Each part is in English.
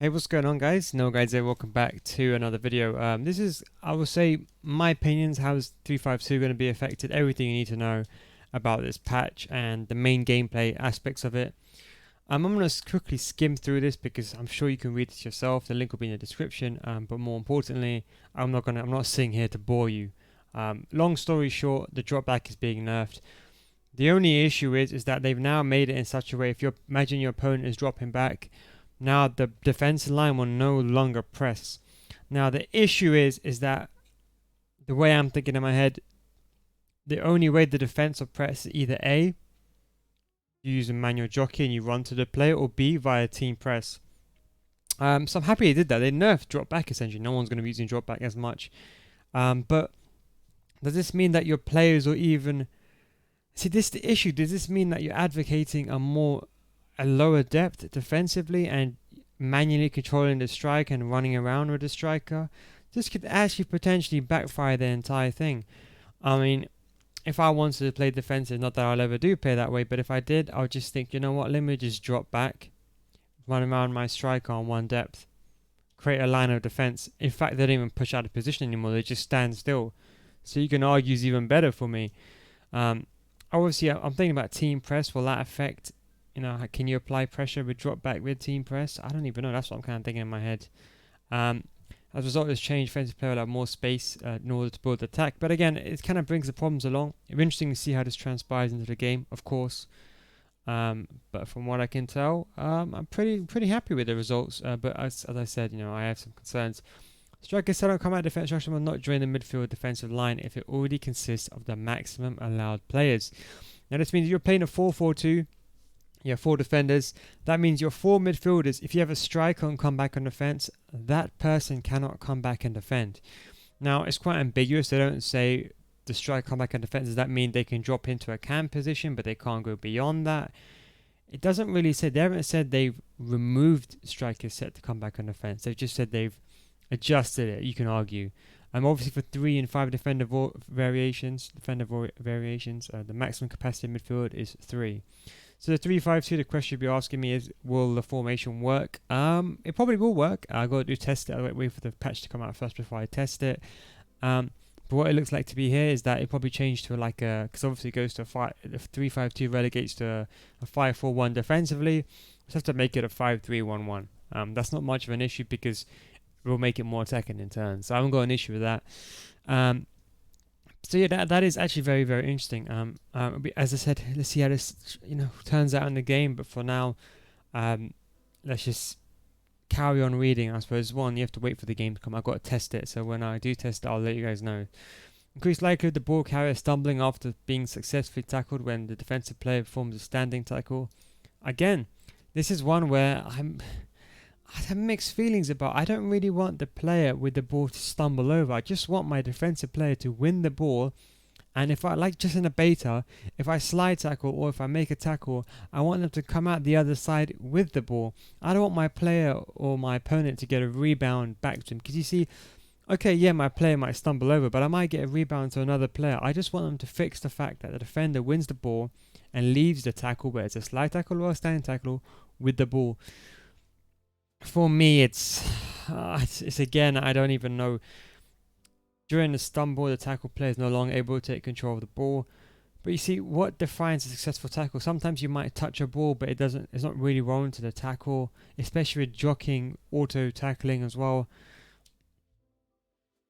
Hey, what's going on, guys? No, guys, here. Welcome back to another video. This is, I will say, my opinions. How is 352 going to be affected? Everything you need to know about this patch and the main gameplay aspects of it. I'm going to quickly skim through this because I'm sure you can read it yourself. The link will be in the description. But more importantly, I'm not sitting here to bore you. Long story short, the drop back is being nerfed. The only issue is that they've now made it in such a way. If you imagine your opponent is dropping back. Now the defensive line will no longer press. Now the issue is that the way I'm thinking in my head, the only way the defense will press is either A, you use a manual jockey and you run to the player, or B, via team press. So I'm happy they did that. They nerfed drop back essentially. No one's going to be using drop back as much. But does this mean that your players or even see this the issue? Does this mean that you're advocating a lower depth defensively and manually controlling the strike and running around with the striker? This could actually potentially backfire the entire thing. I mean, if I wanted to play defensive, not that I'll ever do play that way, but if I did, I would just think, you know what, let me just drop back, run around my striker on one depth, create a line of defense. In fact, they don't even push out of position anymore, they just stand still. So you can argue is even better for me. Obviously, I'm thinking about team press. Will that affect? Can you apply pressure with drop back with team press? I don't even know. That's what I'm kind of thinking in my head. As a result of this change, defensive player will have more space in order to build attack. But again, it kind of brings the problems along. It'll be interesting to see how this transpires into the game, of course. But from what I can tell, I'm pretty happy with the results. But as I said, I have some concerns. Strikers set up combat defense structure will not join the midfield defensive line if it already consists of the maximum allowed players. Now this means you're playing a 4-4-2. You have 4 defenders. That means your 4 midfielders, if you have a striker and come back on defense, that person cannot come back and defend. Now, it's quite ambiguous. They don't say the striker come back and defend. Does that mean they can drop into a cam position, but they can't go beyond that? It doesn't really say. They haven't said they've removed strikers set to come back on defense. They've just said they've adjusted it, you can argue. Obviously for 3 and 5 defender variations, the maximum capacity in midfield is 3. So the 3-5-2, the question you'll be asking me is, will the formation work? It probably will work. I got to do test it. I wait for the patch to come out first before I test it. But what it looks like to be here is that it probably changed to because obviously it goes to a 3-5-2 relegates to a 5-4-1 defensively. Just have to make it a 5-3-1-1. That's not much of an issue because it will make it more attacking in turn. So I haven't got an issue with that. So yeah, that is actually very, very interesting. As I said, let's see how this turns out in the game. But for now, let's just carry on reading. I suppose you have to wait for the game to come. I've got to test it. So when I do test it, I'll let you guys know. Increased likelihood the ball carrier stumbling after being successfully tackled when the defensive player performs a standing tackle. Again, this is one where I have mixed feelings about. I don't really want the player with the ball to stumble over. I just want my defensive player to win the ball. And if I, like just in a beta, if I slide tackle or if I make a tackle, I want them to come out the other side with the ball. I don't want my player or my opponent to get a rebound back to him. Because you see, okay, yeah, my player might stumble over, but I might get a rebound to another player. I just want them to fix the fact that the defender wins the ball and leaves the tackle, whether it's a slide tackle or a standing tackle, with the ball. For me, it's again, I don't even know. During the stumble, the tackle player is no longer able to take control of the ball. But you see, what defines a successful tackle? Sometimes you might touch a ball, but it's not really wrong to the tackle, especially with jockeying, auto tackling as well.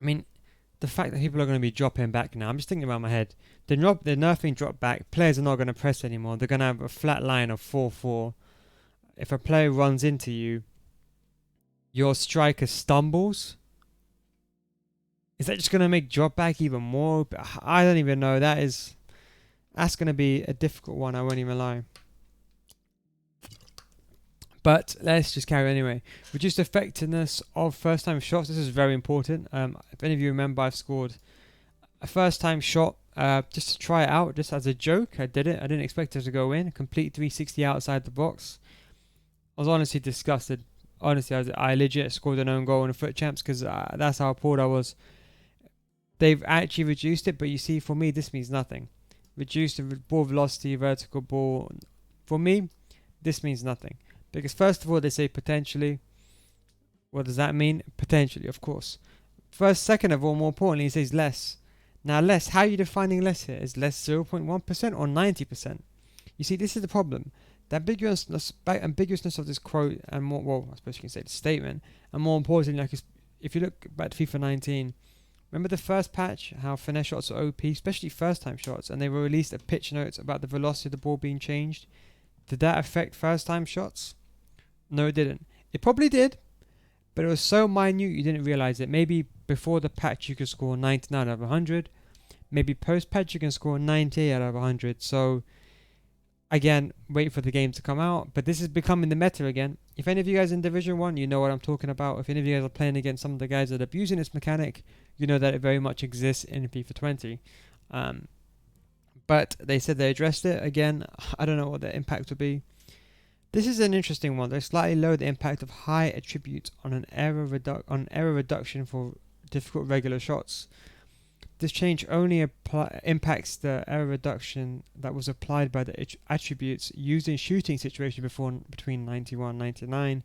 I mean, the fact that people are going to be dropping back now, I'm just thinking about my head. They're nerfing drop back. Players are not going to press anymore. They're going to have a flat line of 4-4. If a player runs into you, your striker stumbles. Is that just going to make drop back even more? I don't even know. That's going to be a difficult one, I won't even lie. But let's just carry on anyway. Reduced effectiveness of first time shots. This is very important. If any of you remember, I've scored a first time shot just to try it out, just as a joke. I did it. I didn't expect it to go in. Complete 360 outside the box. I was honestly disgusted. Honestly, I legit scored an own goal in the foot champs because that's how poor I was. They've actually reduced it, but you see, for me, this means nothing. Reduced the ball velocity, vertical ball. For me, this means nothing. Because first of all, they say potentially. What does that mean? Potentially, of course. First, second of all, more importantly, it says less. Now, less, how are you defining less here? Is less 0.1% or 90%? You see, this is the problem. The ambiguousness of this quote, and more, well, I suppose you can say the statement, and more importantly, like if you look back to FIFA 19, remember the first patch, how finesse shots are OP, especially first time shots, and they were released a pitch notes about the velocity of the ball being changed? Did that affect first time shots? No, it didn't. It probably did, but it was so minute you didn't realize it. Maybe before the patch you could score 99 out of 100. Maybe post patch you can score 98 out of 100. So again, wait for the game to come out. But this is becoming the meta again. If any of you guys in Division 1, you know what I'm talking about. If any of you guys are playing against some of the guys that are abusing this mechanic, you know that it very much exists in FIFA 20. But they said they addressed it. Again, I don't know what the impact would be. This is an interesting one. They slightly lower the impact of high attributes on an error reduction for difficult regular shots. This change only impacts the error reduction that was applied by the attributes used in shooting situation between 91 and 99.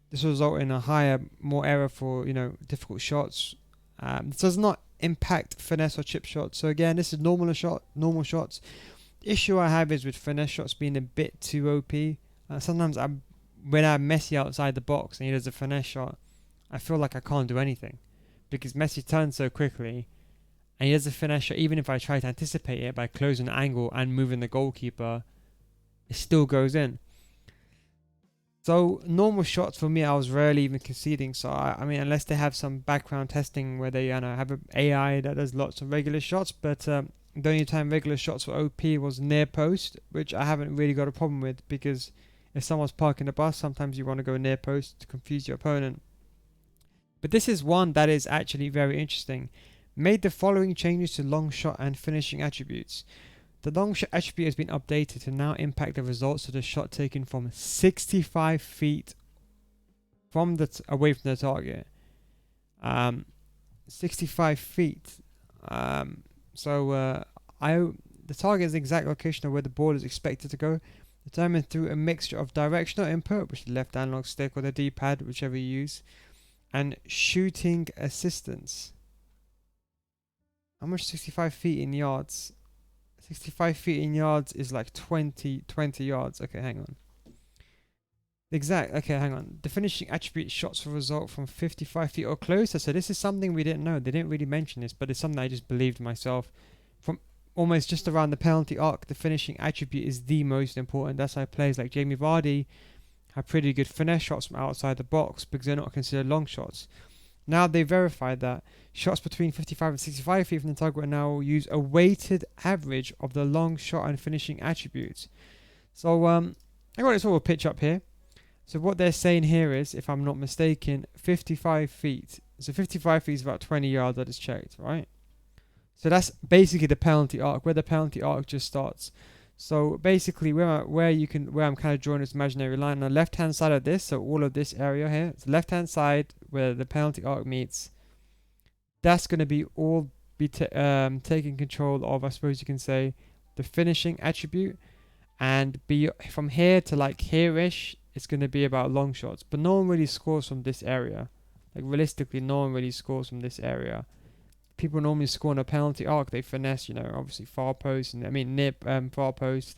This will result in a higher, more error for difficult shots. This does not impact finesse or chip shots. So again, this is normal shots. The issue I have is with finesse shots being a bit too OP. Sometimes when I'm Messi outside the box and he does a finesse shot, I feel like I can't do anything because Messi turns so quickly and he does a finesse shot. Even if I try to anticipate it by closing the angle and moving the goalkeeper, it still goes in. So normal shots for me, I was rarely even conceding. So I mean, unless they have some background testing where they have an AI that does lots of regular shots, but the only time regular shots were OP was near post, which I haven't really got a problem with because if someone's parking the bus, sometimes you want to go near post to confuse your opponent. But this is one that is actually very interesting. Made the following changes to long shot and finishing attributes. The long shot attribute has been updated to now impact the results of the shot taken from 65 feet from away from the target. 65 feet. The target's exact location of where the ball is expected to go, determined through a mixture of directional input, which is the left analog stick or the D-pad, whichever you use, and shooting assistance. How much 65 feet in yards? 65 feet in yards is like 20 yards. Okay, hang on. The finishing attribute shots for result from 55 feet or closer. So this is something we didn't know. They didn't really mention this, but it's something I just believed myself. From almost just around the penalty arc, the finishing attribute is the most important. That's why players like Jamie Vardy have pretty good finesse shots from outside the box because they're not considered long shots. Now they verified that shots between 55 and 65 feet from the target will now use a weighted average of the long shot and finishing attributes. So I got this little pitch up here. So what they're saying here is, if I'm not mistaken, 55 feet. So 55 feet is about 20 yards. I just checked, right? So that's basically the penalty arc, where the penalty arc just starts. So basically, where I'm kind of drawing this imaginary line on the left-hand side of this, so all of this area here, it's the left-hand side where the penalty arc meets. That's going to be taking control of, I suppose you can say, the finishing attribute, and be from here to like here-ish. It's going to be about long shots, but no one really scores from this area. Like realistically, no one really scores from this area. People normally score on a penalty arc. They finesse, obviously far post, and near far post,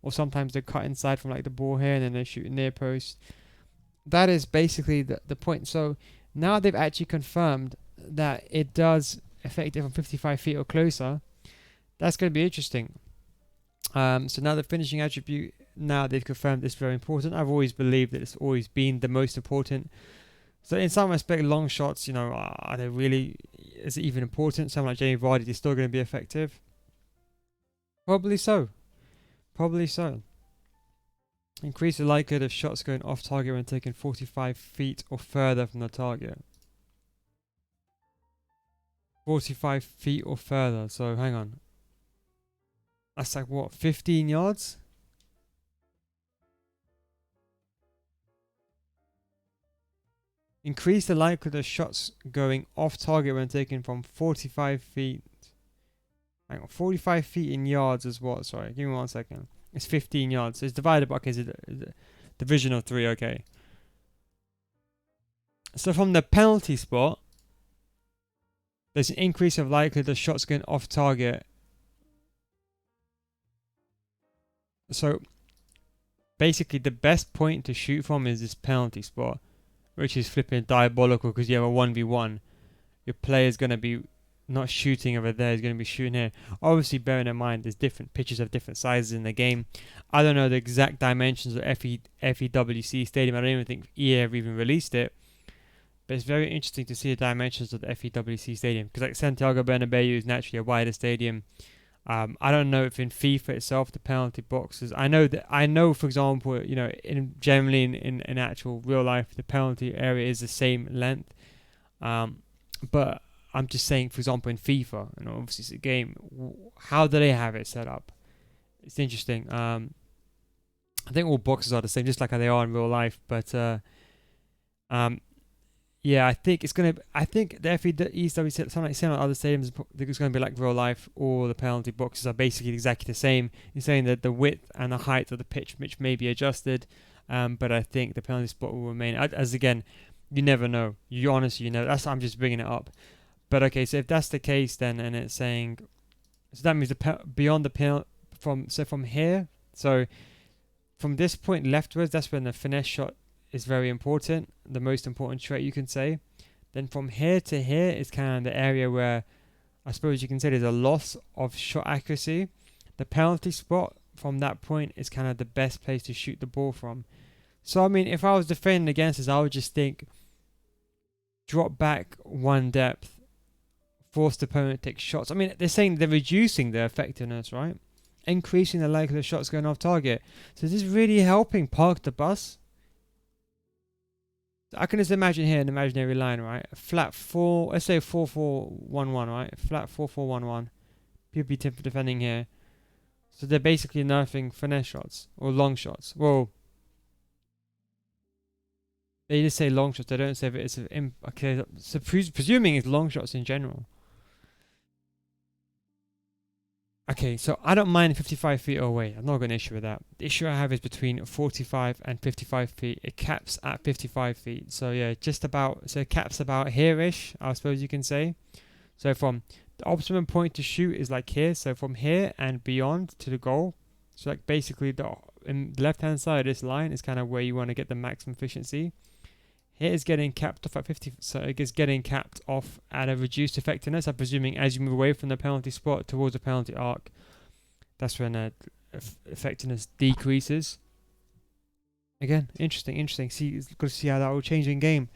or sometimes they cut inside from like the ball here, and then they shoot near post. That is basically the point. So now they've actually confirmed that it does affect it from 55 feet or closer. That's going to be interesting. So now the finishing attribute, now they've confirmed it's very important. I've always believed that it's always been the most important. So in some respect, long shots, are they really, is it even important? Someone like Jamie Vardy is still going to be effective? Probably so. Increase the likelihood of shots going off target when taken 45 feet or further from the target. 45 feet or further, so hang on. That's like what, 15 yards? Increase the likelihood of shots going off target when taken from 45 feet. Hang on, 45 feet in yards is what? Sorry, give me 1 second. It's 15 yards. So it's divided by, okay, division of 3, okay. So from the penalty spot, there's an increase of likelihood of shots going off target. So basically, the best point to shoot from is this penalty spot, which is flipping diabolical because you have a 1v1. Your player's going to be not shooting over there, he's going to be shooting here. Obviously, bearing in mind there's different pitches of different sizes in the game. I don't know the exact dimensions of FEWC Stadium. I don't even think EA have even released it. But it's very interesting to see the dimensions of the FEWC Stadium, because like Santiago Bernabeu is naturally a wider stadium. I don't know if in FIFA itself the penalty boxes. I know for example, you know, generally in actual real life the penalty area is the same length. But I'm just saying, for example, in FIFA, and obviously it's a game. How do they have it set up? It's interesting. I think all boxes are the same, just like how they are in real life. But yeah, I think it's gonna. I think the FEW something like similar other stadiums. It's gonna be like real life. All the penalty boxes are basically exactly the same. You're saying that the width and the height of the pitch, which may be adjusted, but I think the penalty spot will remain. As again, you never know. You honestly, you know. I'm just bringing it up. But okay, so if that's the case, then and it's saying, so that means beyond the penalty from here. So from this point leftwards, that's when the finesse shot is very important, the most important trait you can say. Then from here to here is kind of the area where I suppose you can say there's a loss of shot accuracy. The penalty spot from that point is kind of the best place to shoot the ball from. So I mean, if I was defending against this, I would just think drop back one depth, force the opponent to take shots. I mean, they're saying they're reducing their effectiveness, right? Increasing the likelihood of shots going off target. So is this really helping park the bus? I can just imagine here an imaginary line, right? A flat 4, let's say 4-4-1-1, right? Flat 4-4-1-1. People be defending here. So they're basically nerfing finesse shots or long shots. Well, they just say long shots. They don't say if it's okay. So presuming it's long shots in general. Okay, so I don't mind 55 feet away. I'm not going to issue with that. The issue I have is between 45 and 55 feet. It caps at 55 feet. So yeah, so it caps about here-ish, I suppose you can say. So from the optimum point to shoot is like here. So from here and beyond to the goal. So like basically in the left-hand side of this line is kind of where you want to get the maximum efficiency. Here is getting capped off at 50, so it is getting capped off at a reduced effectiveness. I'm presuming as you move away from the penalty spot towards the penalty arc, that's when effectiveness decreases. Again, interesting. See, it's good to see how that will change in game.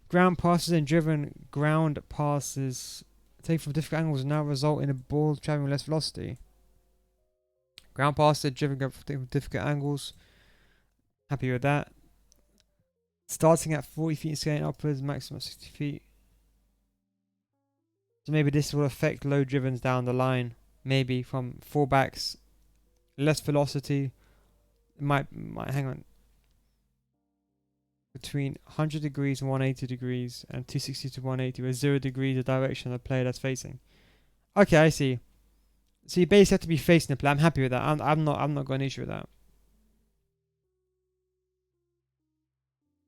Ground passes and driven ground passes taken from different angles now result in a ball traveling with less velocity. Ground passes and driven from different angles. Happy with that. Starting at 40 feet and scaling upwards, maximum 60 feet. So maybe this will affect low drivens down the line. Maybe from fullbacks, less velocity. It might hang on. Between 100 degrees and 180 degrees and 260 to 180, where 0 degrees the direction of the player that's facing. Okay, I see. So you basically have to be facing the player. I'm happy with that. I'm not going to issue with that.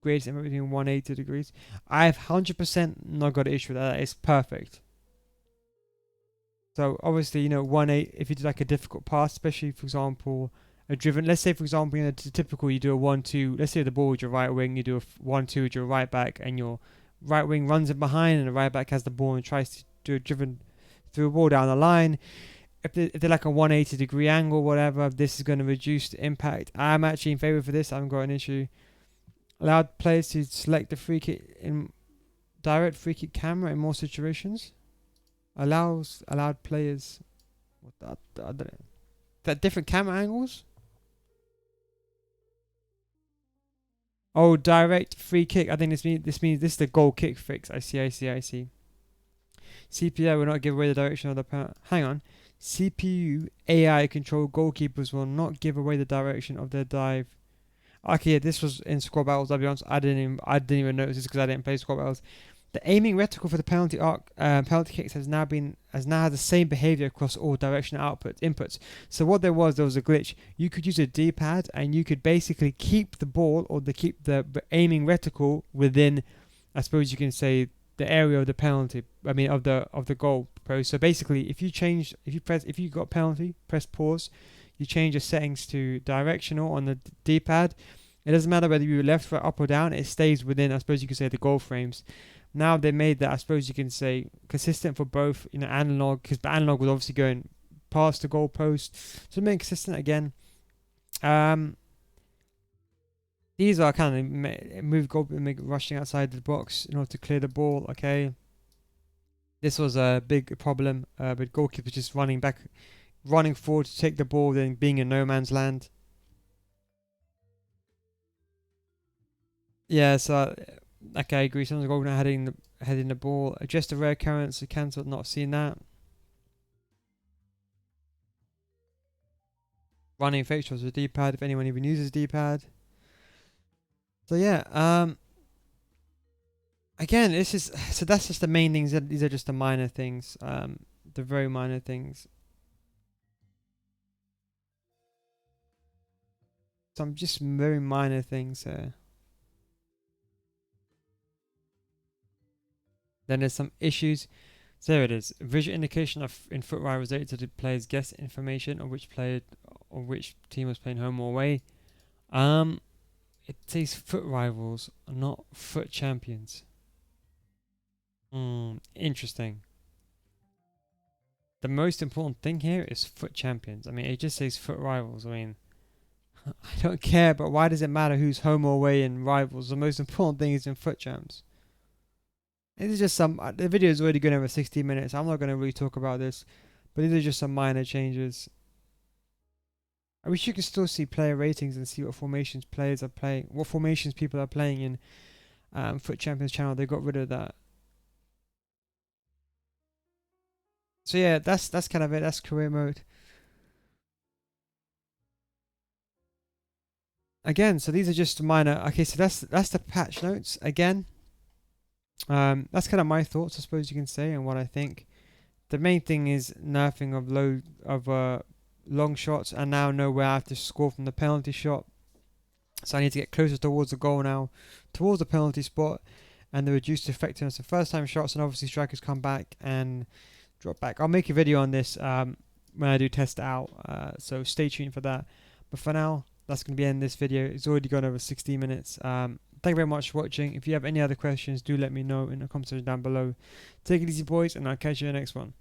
Grades in between 180 degrees. I've 100% not got an issue with that. It's perfect. So obviously, you know, 1-8, if you do like a difficult pass, especially for example, a driven, let's say for example, you know, typical you do a 1-2, let's say the ball with your right wing, you do a 1-2 with your right back, and your right wing runs in behind, and the right back has the ball and tries to do a driven through a ball down the line. If they're like a 180 degree angle, whatever, this is going to reduce the impact. I'm actually in favour for this. I haven't got an issue. Allowed players to select the free kick in direct free kick camera in more situations. Allowed players that different camera angles. Oh, direct free kick. I think this means this is the goal kick fix. I see. CPU will not give away the direction of the hang on. CPU AI controlled goalkeepers will not give away the direction of their dive. Okay, yeah, this was in squad battles. I'll be honest, I didn't even notice this because I didn't play squad battles. The aiming reticle for the penalty kicks has now had the same behavior across all directional inputs. So what there was a glitch. You could use a D-pad and you could basically keep the ball or keep the aiming reticle within I suppose you can say, the area of the penalty. I mean, of the goal post. So basically, if you got penalty, press pause. You change your settings to directional on the D-pad. It doesn't matter whether you left, right, up or down. It stays within, I suppose you could say, the goal frames. Now they made that, I suppose you can say, consistent for both, analog, because the analog was obviously going past the goal post. So make it consistent again. These are kind of move goalkeeper rushing outside the box in order to clear the ball. Okay, this was a big problem with goalkeepers just running forward to take the ball, then being in no man's land. Yeah, so okay, I agree. Someone's goal now heading the ball. Just a rare occurrence. So cancelled. Not seeing that. Running fixtures with D-pad. If anyone even uses D-pad. So yeah, again, that's just the main things. These are just the minor things, the very minor things. Some just very minor things here. Then there's some issues. So there it is. Visual indication of in foot rivals related to the player's guess information of which player or which team was playing home or away. It says foot rivals, not foot champions. Interesting. The most important thing here is foot champions. I mean, it just says foot rivals. I mean, I don't care, but why does it matter who's home or away in rivals? The most important thing is in foot champs. This is just the video is already going over 60 minutes. I'm not going to really talk about this, but these are just some minor changes. I wish you could still see player ratings and see what formations players are playing, what formations people are playing in Foot Champions channel. They got rid of that. So yeah, that's kind of it. That's career mode. Again, so these are just minor. Okay, so that's the patch notes again. That's kind of my thoughts, I suppose you can say, and what I think. The main thing is nerfing of long shots, and now know where I have to score from the penalty shot. So I need to get closer towards the goal now, towards the penalty spot, and the reduced effectiveness of first time shots, and obviously strikers come back and drop back. I'll make a video on this when I do test it out, so stay tuned for that. But for now, that's going to be the end of this video. It's already gone over 60 minutes. Thank you very much for watching. If you have any other questions, do let me know in the comment section down below. Take it easy, boys, and I'll catch you in the next one.